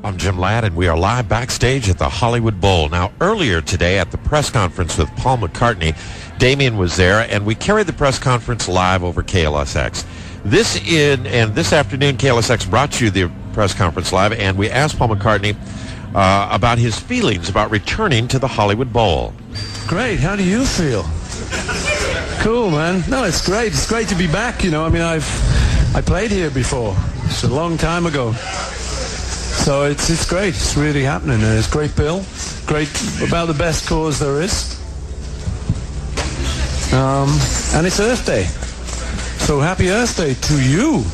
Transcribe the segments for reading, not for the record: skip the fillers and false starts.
I'm Jim Ladd, and we are live backstage at the Hollywood Bowl. Now, earlier today at the press conference with Paul McCartney, Damien was there, and we carried the press conference live over KLSX. This afternoon, KLSX brought you the press conference live, and we asked Paul McCartney about his feelings about returning to the Hollywood Bowl. Great. How do you feel? Cool, man. No, it's great. It's great to be back. You know, I mean, I played here before. It's a long time ago. So it's great. It's really happening. And it's a great bill. Great, about the best cause there is. And it's Earth Day. So happy Earth Day to you.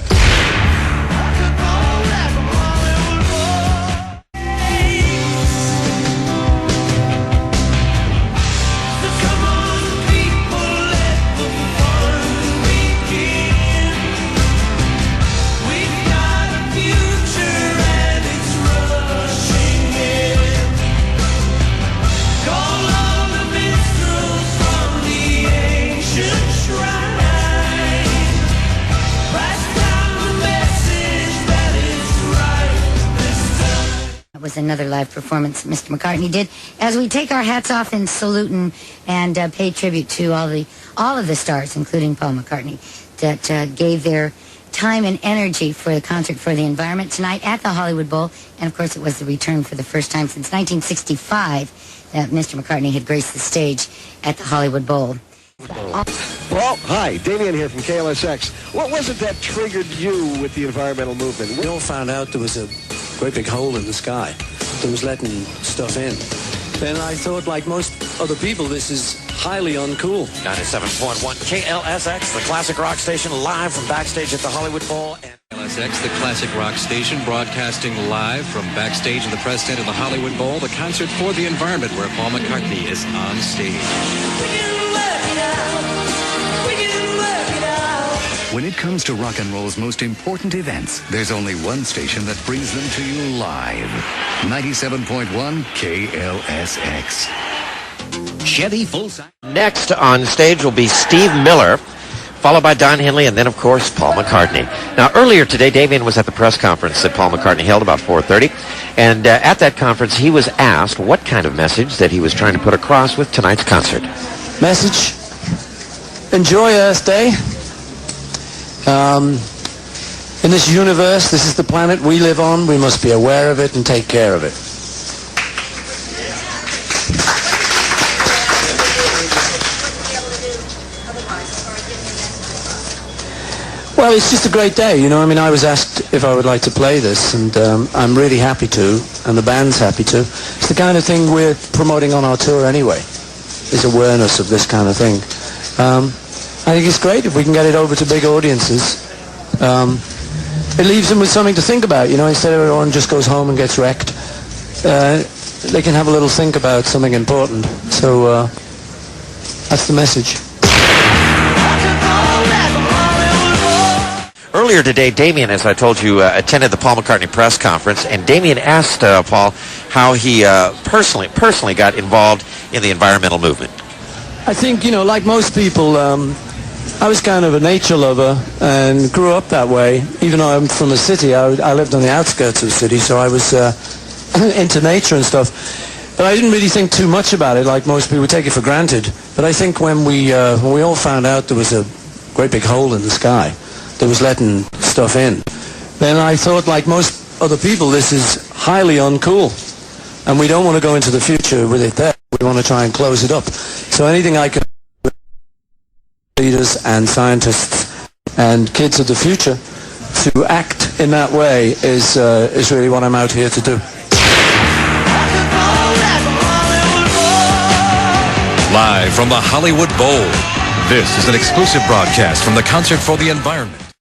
Was another live performance Mr. McCartney did as we take our hats off in salute and pay tribute to all of the stars, including Paul McCartney, that gave their time and energy for the concert for the environment tonight at the Hollywood Bowl. And of course it was the return for the first time since 1965 that Mr. McCartney had graced the stage at the Hollywood Bowl. Well, hi, Damien here from KLSX. What was it that triggered you with the environmental movement? We all found out there was a great big hole in the sky that was letting stuff in. Then I thought, like most other people, this is highly uncool. 97.1 KLSX, the classic rock station, live from backstage at the Hollywood Bowl. KLSX, the classic rock station, broadcasting live from backstage in the press tent of the Hollywood Bowl, the concert for the environment where Paul McCartney is on stage. When it comes to rock and roll's most important events, there's only one station that brings them to you live. 97.1 KLSX. Chevy full-size. Next on stage will be Steve Miller, followed by Don Henley, and then, of course, Paul McCartney. Now, earlier today, Damien was at the press conference that Paul McCartney held about 4:30, and at that conference, he was asked what kind of message that he was trying to put across with tonight's concert. Message: enjoy Earth Day. In this universe, this is the planet we live on. We must be aware of it and take care of it. Well, it's just a great day, you know. I mean, I was asked if I would like to play this, and I'm really happy to, and the band's happy to. It's the kind of thing we're promoting on our tour anyway, is awareness of this kind of thing. I think it's great if we can get it over to big audiences. It leaves them with something to think about, you know, instead of everyone just goes home and gets wrecked. They can have a little think about something important. So that's the message. Earlier today, Damien, as I told you, attended the Paul McCartney press conference, and Damien asked Paul how he personally got involved in the environmental movement. I think, you know, like most people, I was kind of a nature lover and grew up that way. Even though I'm from a city, I lived on the outskirts of the city, so I was into nature and stuff. But I didn't really think too much about it, like most people take it for granted. But I think when we all found out there was a great big hole in the sky that was letting stuff in, then I thought, like most other people, this is highly uncool. And we don't want to go into the future with it there. We want to try and close it up. So anything I can do with leaders and scientists and kids of the future to act in that way is really what I'm out here to do. Live from the Hollywood Bowl, this is an exclusive broadcast from the Concert for the Environment.